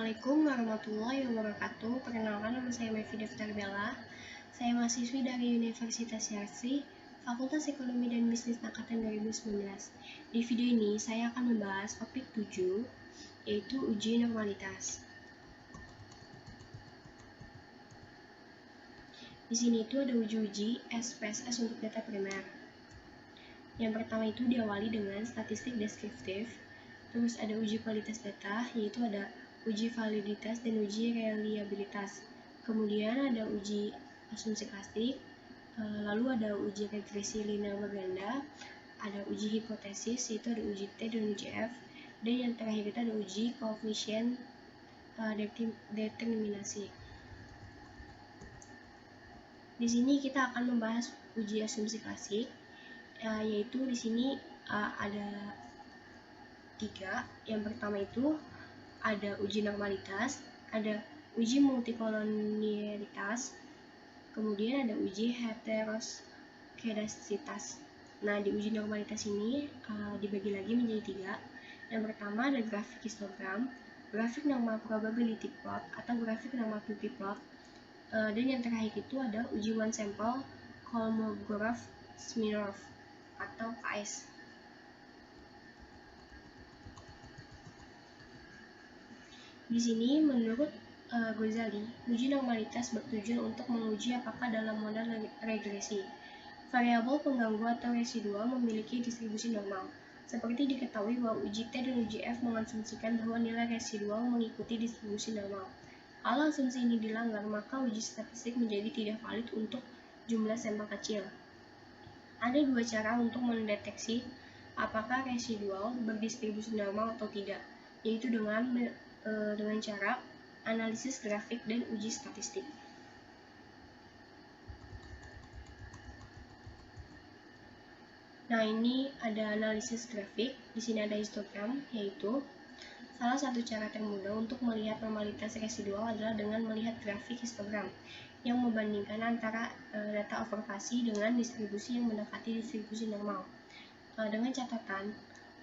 Assalamualaikum warahmatullahi wabarakatuh. Perkenalkan, nama saya Mevi Daftar Bella. Saya mahasiswi dari Universitas Yarsi, Fakultas Ekonomi dan Bisnis Angkatan 2019. Di video ini saya akan membahas topik 7, yaitu uji normalitas. Di sini itu ada uji-uji SPSS untuk data primer. Yang pertama itu diawali dengan statistik deskriptif. Terus ada uji kualitas data, yaitu ada uji validitas dan uji reliabilitas. Kemudian ada uji asumsi klasik, lalu ada uji regresi linear berganda, ada uji hipotesis, yaitu ada uji T dan uji F, dan yang terakhir itu ada uji koefisien determinasi. Di sini kita akan membahas uji asumsi klasik, yaitu di sini ada 3. Yang pertama itu ada uji normalitas, ada uji multikolonialitas, kemudian ada uji heteroskedastisitas. Nah, di uji normalitas ini dibagi lagi menjadi 3. Yang pertama ada grafik histogram, grafik normal probability plot atau grafik normal PP plot, dan yang terakhir itu ada uji one sample Kolmogorov-Smirnov atau KS. Di sini menurut Ghazali, uji normalitas bertujuan untuk menguji apakah dalam model regresi variabel pengganggu atau residual memiliki distribusi normal. Seperti diketahui bahwa uji T dan uji F mengasumsikan bahwa nilai residual mengikuti distribusi normal. Kalau asumsi ini dilanggar, maka uji statistik menjadi tidak valid untuk jumlah sampel kecil. Ada 2 cara untuk mendeteksi apakah residual berdistribusi normal atau tidak, yaitu dengan cara analisis grafik dan uji statistik. Nah, ini ada analisis grafik. Di sini ada histogram, yaitu salah satu cara termudah untuk melihat normalitas residual adalah dengan melihat grafik histogram yang membandingkan antara data observasi dengan distribusi yang mendekati distribusi normal. Dengan catatan,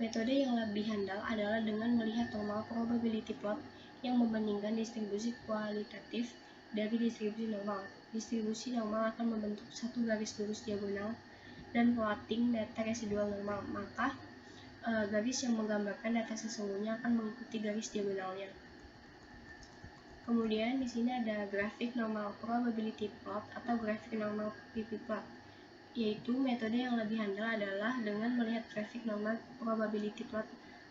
metode yang lebih handal adalah dengan melihat normal probability plot yang membandingkan distribusi kualitatif dari distribusi normal. Distribusi normal akan membentuk satu garis lurus diagonal dan plotting data residual normal, maka garis yang menggambarkan data sesungguhnya akan mengikuti garis diagonalnya. Kemudian di sini ada grafik normal probability plot atau grafik normal PP plot, yaitu metode yang lebih handal adalah dengan melihat grafik normal probability plot,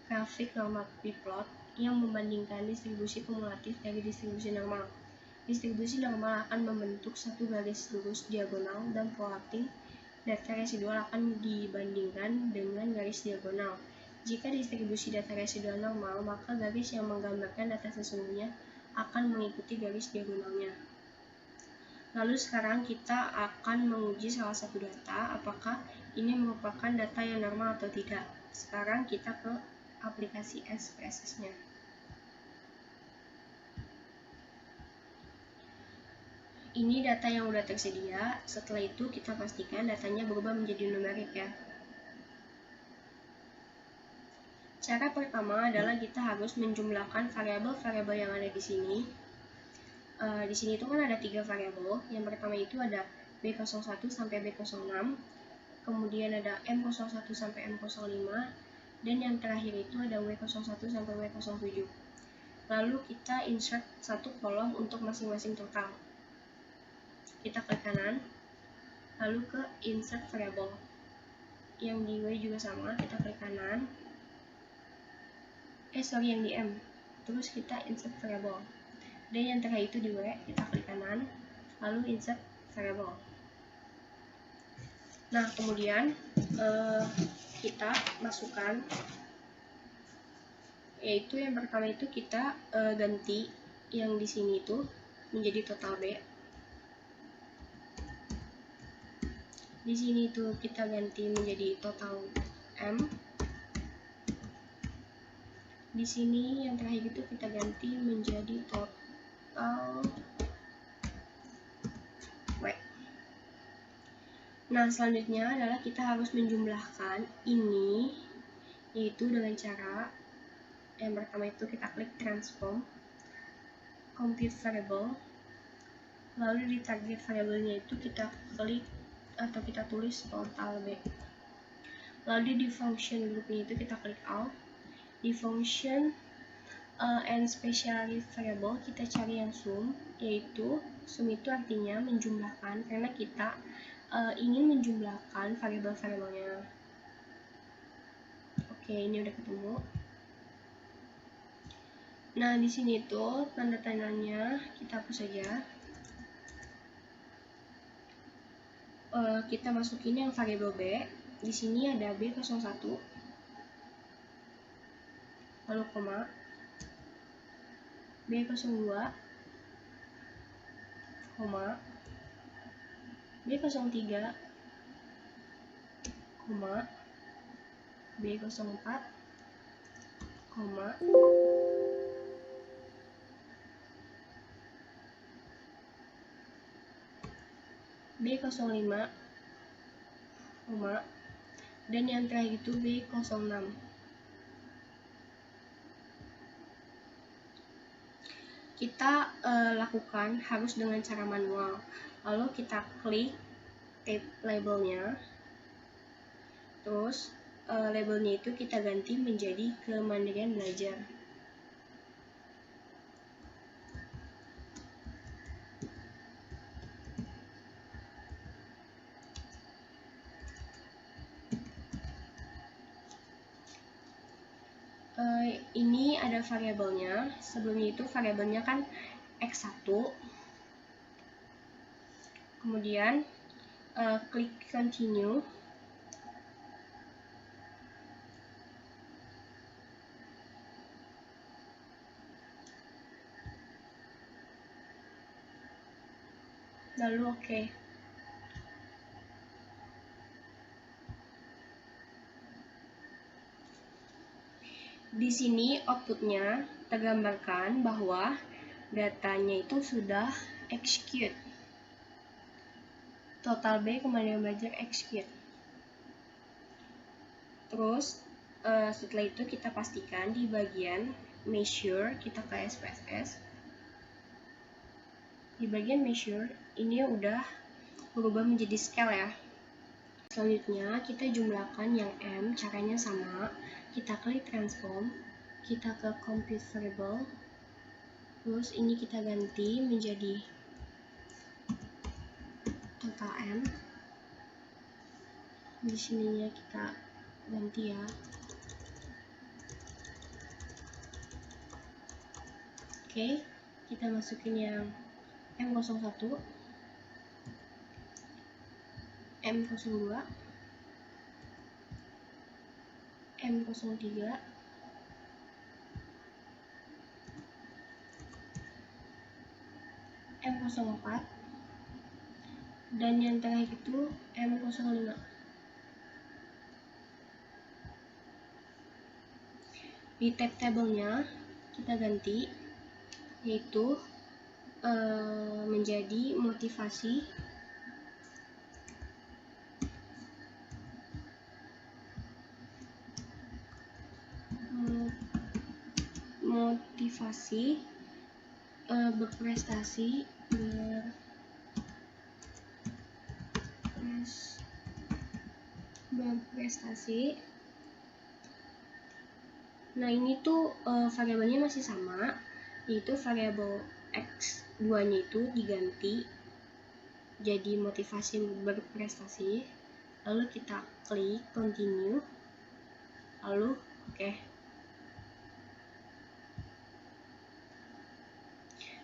grafik normal PP plot yang membandingkan distribusi kumulatif dari distribusi normal. Distribusi normal akan membentuk satu garis lurus diagonal dan plotting data residual akan dibandingkan dengan garis diagonal. Jika distribusi data residual normal, maka garis yang menggambarkan data sesungguhnya akan mengikuti garis diagonalnya. Lalu sekarang kita akan menguji salah satu data, apakah ini merupakan data yang normal atau tidak. Sekarang kita ke aplikasi SPSS-nya. Ini data yang sudah tersedia. Setelah itu kita pastikan datanya berubah menjadi numerik ya. Cara pertama adalah kita harus menjumlahkan variabel-variabel yang ada di sini. Di sini itu kan ada 3 variabel. Yang pertama itu ada B01 sampai B06, kemudian ada M01 sampai M05, dan yang terakhir itu ada W01 sampai W07. Lalu kita insert satu kolom untuk masing-masing total. Kita klik kanan, lalu ke insert variable. Yang di W juga sama, kita klik kanan. Yang di M. Terus kita insert variable. Dan yang terakhir itu di W, kita klik kanan, lalu insert variable. Nah, kemudian kita masukkan, yaitu yang pertama itu kita ganti yang di sini itu menjadi total B. Di sini itu kita ganti menjadi total M. Di sini yang terakhir itu kita ganti menjadi total W. Nah, selanjutnya adalah kita harus menjumlahkan ini, yaitu dengan cara yang pertama itu kita klik transform, compute variable, lalu di target variabelnya itu kita klik atau kita tulis total B. Lalu di function groupnya itu kita klik all. Di function and specialized variable kita cari yang sum, yaitu sum itu artinya menjumlahkan, karena kita ingin menjumlahkan variabel-variabelnya. Oke, ini udah ketemu. Nah, di sini tuh tanda tanyanya kita hapus saja. Kita masukin yang variabel B. Di sini ada B01, lalu koma, B02, koma, B03, koma, B04, koma, B05, koma, dan yang terakhir itu B06. Kita lakukan harus dengan cara manual. Lalu kita klik tab labelnya, terus labelnya itu kita ganti menjadi kemandirian belajar. Ini ada variabelnya. Sebelumnya itu variabelnya kan x1. Kemudian klik continue. Lalu oke. Di sini outputnya tergambarkan bahwa datanya itu sudah execute. Total B kemandirian belajar execute. Terus setelah itu kita pastikan di bagian measure kita ke SPSS. Di bagian measure ini udah berubah menjadi scale ya. Selanjutnya kita jumlahkan yang M, caranya sama. Kita klik transform, kita ke compute variable, terus ini kita ganti menjadi total M. Di sininya kita ganti ya. Oke, kita masukin yang M01, M02, M03, M04, dan yang terakhir itu M05. Di tab tabelnya kita ganti, yaitu menjadi motivasi berprestasi berprestasi. Nah, ini tuh variabelnya masih sama, yaitu variabel x2 nya itu diganti jadi motivasi berprestasi. Lalu kita klik continue, lalu oke.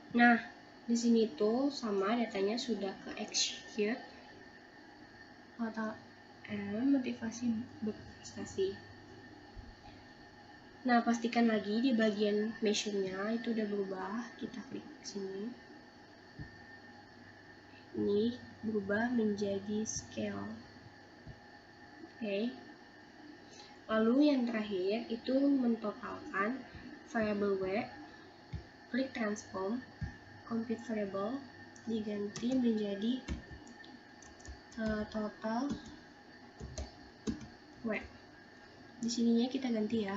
Nah, di sini tuh sama datanya sudah ke execute. Total M motivasi berprestasi. Nah, pastikan lagi di bagian measure-nya itu udah berubah. Kita klik sini. Ini berubah menjadi scale. Oke. Lalu yang terakhir itu mentotalkan variabel W. Klik transform, compute variable, diganti menjadi total W. Di sininya kita ganti ya.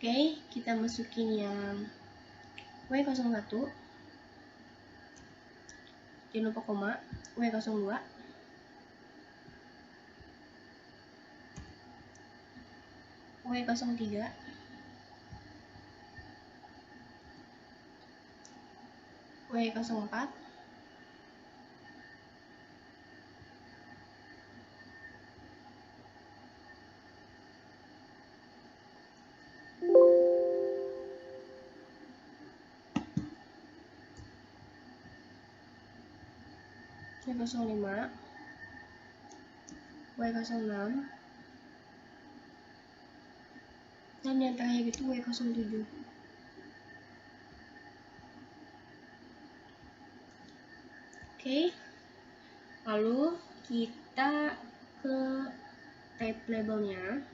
Oke, kita masukin yang W01, jangan lupa koma, W02, W03, W04, W05, W06, dan yang terakhir itu W07. Oke, lalu kita ke type labelnya,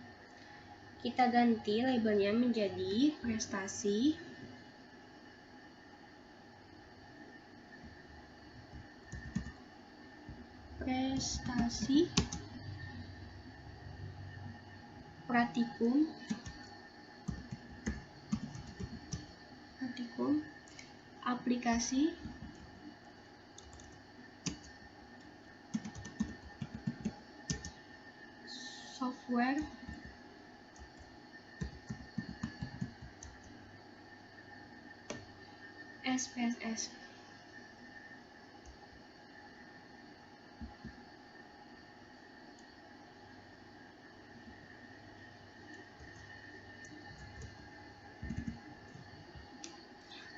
kita ganti labelnya menjadi prestasi praktikum aplikasi software SPSS.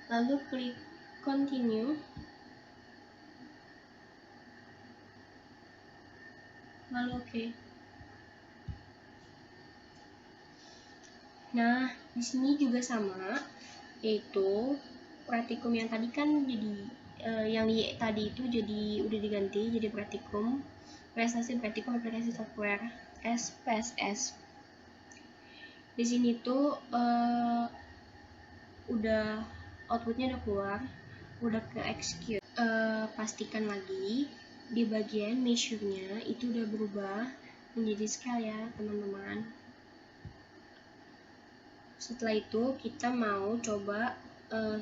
Lalu klik continue, lalu oke. Nah, di sini juga sama, yaitu praktikum yang tadi kan jadi yang Y tadi itu jadi udah diganti jadi praktikum prestasi praktikum aplikasi software SPSS. Di sini tuh udah outputnya udah keluar, udah ke execute. Pastikan lagi di bagian measure-nya itu udah berubah menjadi scale ya teman-teman. Setelah itu kita mau coba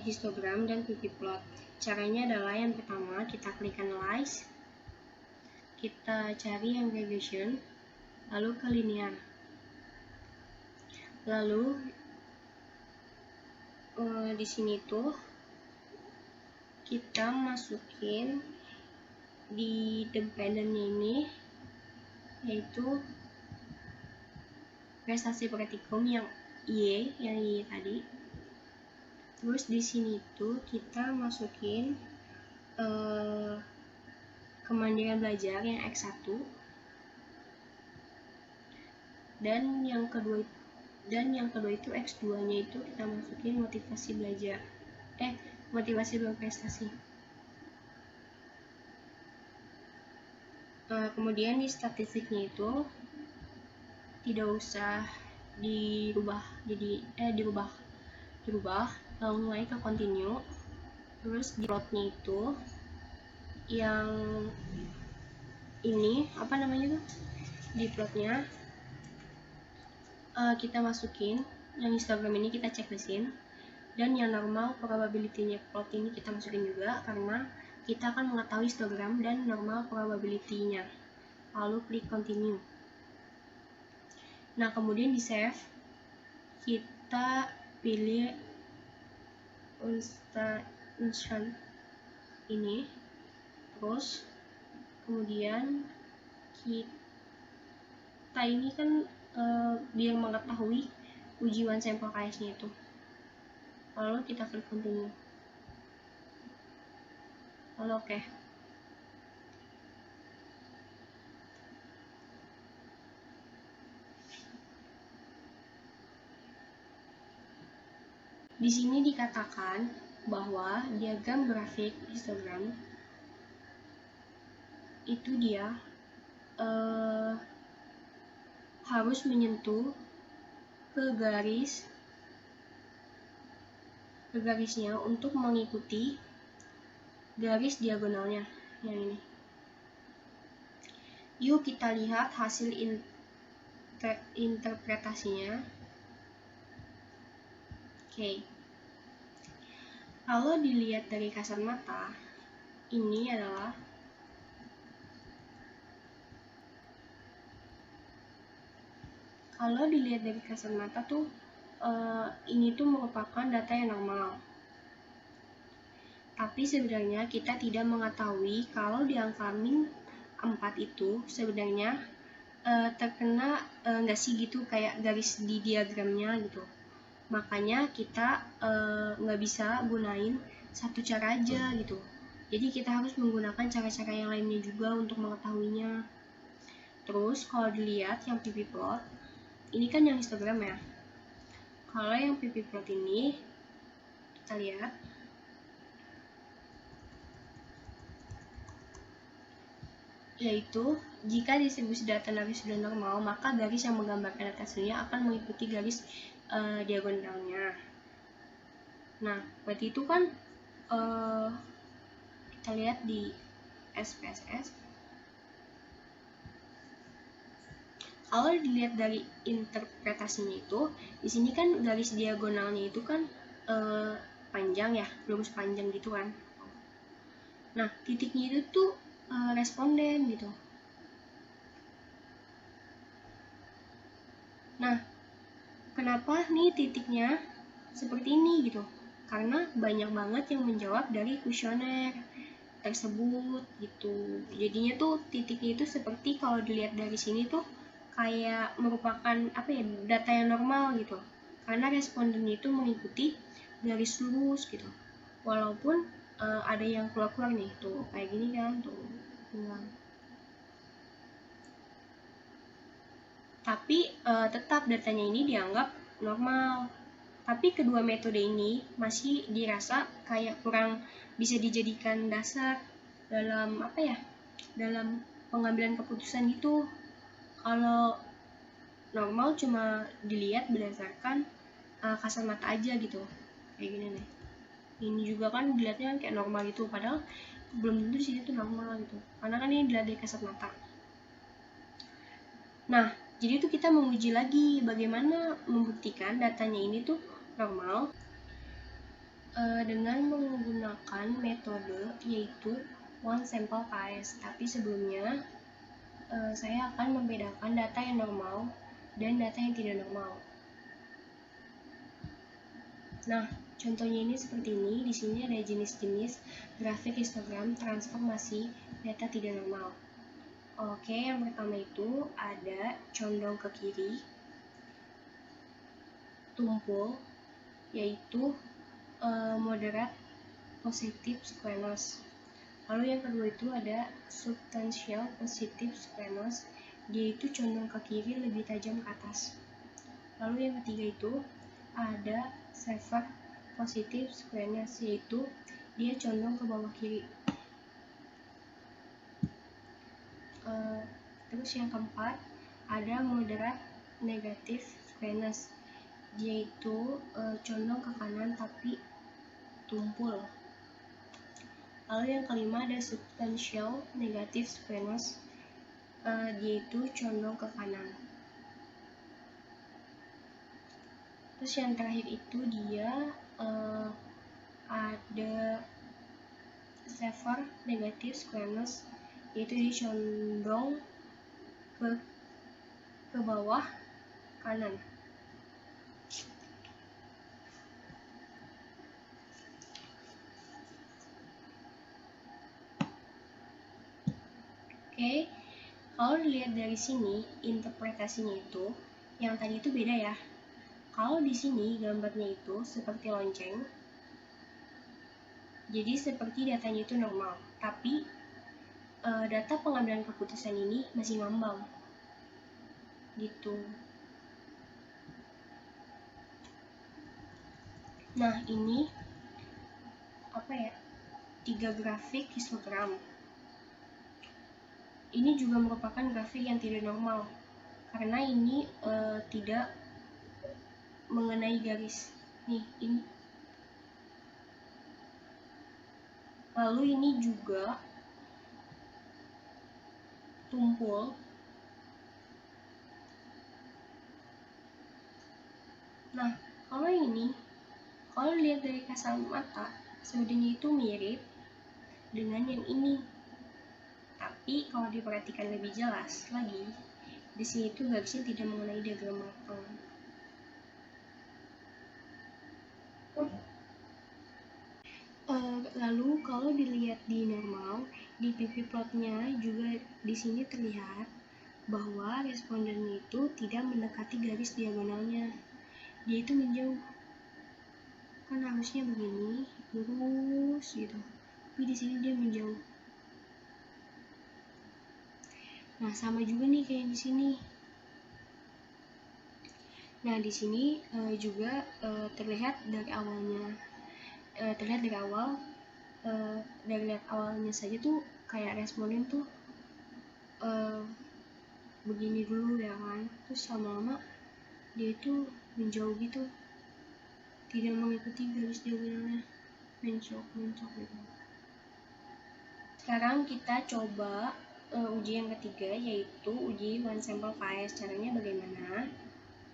histogram dan ppplot. Caranya adalah yang pertama kita klik analyze, kita cari yang regression, lalu ke linear, lalu di sini tuh kita masukin di dependent ini yaitu prestasi praktikum yang Y tadi. Terus di sini tuh kita masukin kemandirian belajar yang X1, dan yang kedua itu X2-nya itu kita masukin motivasi belajar, motivasi berprestasi. Kemudian di statistiknya itu tidak usah dirubah, lalu mulai ke continue. Terus di plotnya itu yang ini apa namanya tuh, di plotnya kita masukin yang histogram ini, kita checklistin, dan yang normal probability-nya plot ini kita masukin juga karena kita akan mengetahui histogram dan normal probability-nya. Lalu klik continue. Nah, kemudian di save, kita pilih instant ini, terus kemudian kita ini kan biar mengetahui ujian sampel KS-nya itu, lalu kita klik continue, lalu oke. Di sini dikatakan bahwa diagram grafik histogram itu dia harus menyentuh ke garisnya untuk mengikuti garis diagonalnya yang ini. Yuk kita lihat hasil interpretasinya. Oke. Kalau dilihat dari kasat mata, ini adalah ini tuh merupakan data yang normal. Tapi sebenarnya kita tidak mengetahui kalau di angka min 4 itu sebenarnya terkena nggak sih gitu kayak garis di diagramnya gitu. Makanya kita nggak bisa gunain satu cara aja gitu. Jadi kita harus menggunakan cara-cara yang lainnya juga untuk mengetahuinya. Terus kalau dilihat yang ppplot, ini kan yang histogram ya. Kalau yang ppplot ini kita lihat yaitu jika distribusi data navis sudah normal, maka garis yang menggambarkan data aslinya akan mengikuti garis diagonalnya. Nah, berarti itu kan kita lihat di SPSS. Kalau dilihat dari interpretasinya itu, di sini kan garis diagonalnya itu kan panjang ya, lurus panjang gitu kan. Nah, titiknya itu tuh responden gitu. Nah, kenapa nih titiknya seperti ini gitu? Karena banyak banget yang menjawab dari kuesioner tersebut gitu. Jadinya tuh titiknya itu seperti kalau dilihat dari sini tuh kayak merupakan data yang normal gitu. Karena responden itu mengikuti garis lurus gitu. Walaupun ada yang keluar-keluar nih tuh kayak gini kan tuh. Tapi tetap datanya ini dianggap normal. Tapi kedua metode ini masih dirasa kayak kurang bisa dijadikan dasar dalam dalam pengambilan keputusan gitu. Kalau normal cuma dilihat berdasarkan kasat mata aja gitu, kayak gini nih. Ini juga kan dilihatnya kayak normal gitu, padahal belum tentu sih itu normal gitu, karena kan ini dilihat dari kasat mata. Nah, jadi itu kita menguji lagi bagaimana membuktikan datanya ini tuh normal dengan menggunakan metode yaitu one sample bias. Tapi sebelumnya saya akan membedakan data yang normal dan data yang tidak normal. Nah, contohnya ini seperti ini. Di sini ada jenis-jenis grafik histogram transformasi data tidak normal. Oke, yang pertama itu ada condong ke kiri, tumpul, yaitu moderate positive squamous. Lalu yang kedua itu ada substantial positive squamous, dia itu condong ke kiri lebih tajam ke atas. Lalu yang ketiga itu ada severe positive squamous, yaitu dia condong ke bawah kiri. Terus yang keempat ada moderate negative squamous, dia itu condong ke kanan tapi tumpul. Lalu yang kelima ada substantial negative squamous, dia itu condong ke kanan. Terus yang terakhir itu dia ada severe negative squamous, yaitu dia condong ke bawah kanan. Oke, kalau dilihat dari sini interpretasinya itu yang tadi itu beda ya. Kalau di sini gambarnya itu seperti lonceng, jadi seperti datanya itu normal, tapi data pengambilan keputusan ini masih ngambang gitu. Nah, ini 3 grafik histogram. Ini juga merupakan grafik yang tidak normal karena ini tidak mengenai garis. Nih, ini. Lalu ini juga tumpul. Nah, kalau ini kalau dilihat dari kasat mata, sebenarnya itu mirip dengan yang ini. Tapi kalau diperhatikan lebih jelas lagi, di sini itu garisnya tidak mengenai diagram matang. Lalu kalau dilihat di normal, di PP plotnya juga di sini terlihat bahwa respondennya itu tidak mendekati garis diagonalnya, dia itu menjauh. Kan harusnya begini, lurus gitu, tapi di sini dia menjauh. Nah, sama juga nih kayak di sini. Nah, di sini juga terlihat dari awalnya, dari lihat awalnya saja tuh kayak responden tuh begini dulu ya kan, terus lama-lama dia itu menjauh gitu, tidak mengikuti garis diagonalnya, mencok gitu. Sekarang kita coba uji yang ketiga, yaitu uji one sample bias. Caranya bagaimana?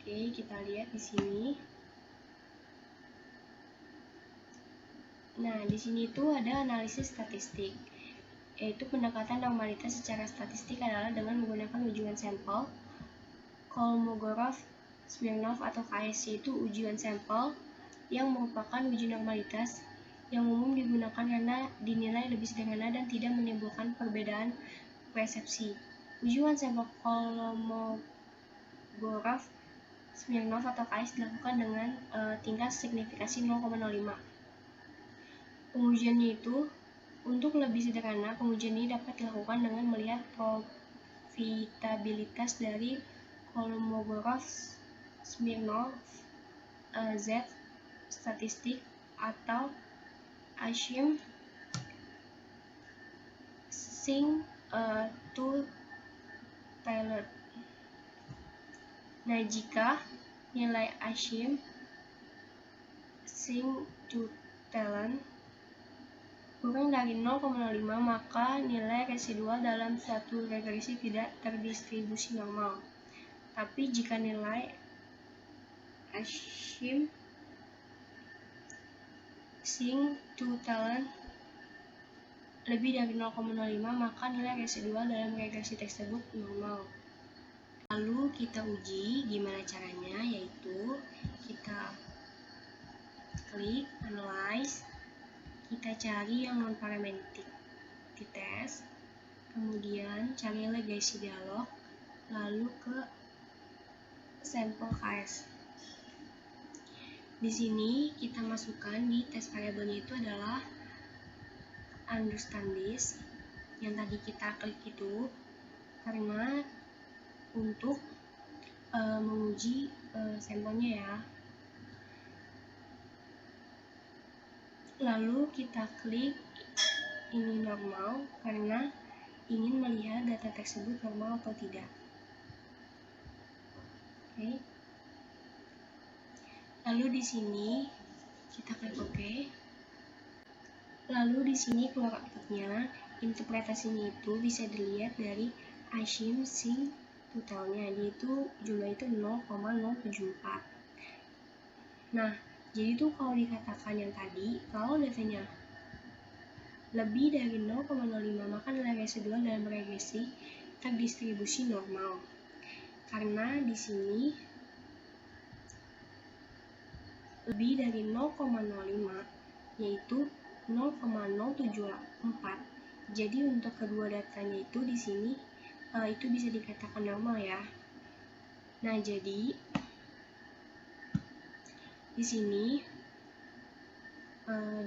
Oke, kita lihat di sini. Nah, di sini itu ada analisis statistik, yaitu pendekatan normalitas secara statistik adalah dengan menggunakan uji one sample, Kolmogorov, Smirnov atau KS, yaitu uji one sample yang merupakan uji normalitas yang umum digunakan karena dinilai lebih sederhana dan tidak menimbulkan perbedaan persepsi. Uji one sample Kolmogorov, Smirnov atau KS dilakukan dengan tingkat signifikasi 0,05. Pengujiannya itu, untuk lebih sederhana, pengujian ini dapat dilakukan dengan melihat profitabilitas dari Kolmogorov, Smirnov, Z statistik atau Ashim Singh to Taylor. Nah, jika nilai Ashim Singh to Taylor kurang dari 0,05, maka nilai residual dalam suatu regresi tidak terdistribusi normal. Tapi jika nilai Ashim Singh to Taylor lebih dari 0,05, maka nilai residual dalam regresi tersebut normal. Lalu kita uji gimana caranya, yaitu kita klik analyze, kita cari yang non parametric di tes, kemudian cari regresi dialog, lalu ke sampel KS. Di sini kita masukkan di tes variabelnya itu adalah understand this yang tadi kita klik itu, karena untuk menguji sampelnya ya. Lalu kita klik ini normal karena ingin melihat data tersebut normal atau tidak. Oke. Lalu di sini kita klik OK. Lalu di sini keluar outputnya. Interpretasinya itu bisa dilihat dari Ashim Singh totalnya, yaitu jumlah itu 0,074. Nah, jadi itu kalau dikatakan yang tadi, kalau datanya lebih dari 0,05, maka nilai residual dalam regresi terdistribusi normal. Karena di sini lebih dari 0,05, yaitu 0,074. Jadi untuk kedua datanya itu di sini itu bisa dikatakan normal ya. Nah, jadi di sini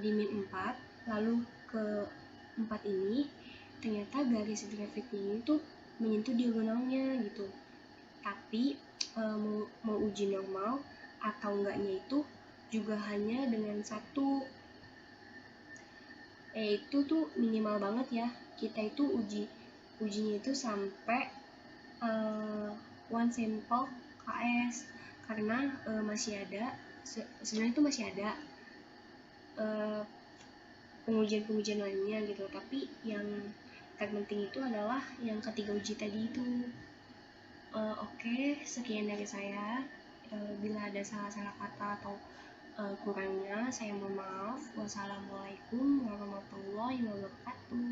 di min 4 lalu ke 4 ini ternyata garis grafiknya itu menyentuh diagonalnya gitu. Tapi mau uji normal atau enggaknya itu juga hanya dengan satu, itu tuh minimal banget ya. Kita itu ujinya itu sampai one sample KS, karena masih ada sebenarnya itu masih ada pengujian lainnya gitu. Tapi yang terpenting itu adalah yang ketiga uji tadi itu. Oke, sekian dari saya. Bila ada salah-salah kata atau Kurangnya saya mohon maaf. Wassalamualaikum warahmatullahi wabarakatuh.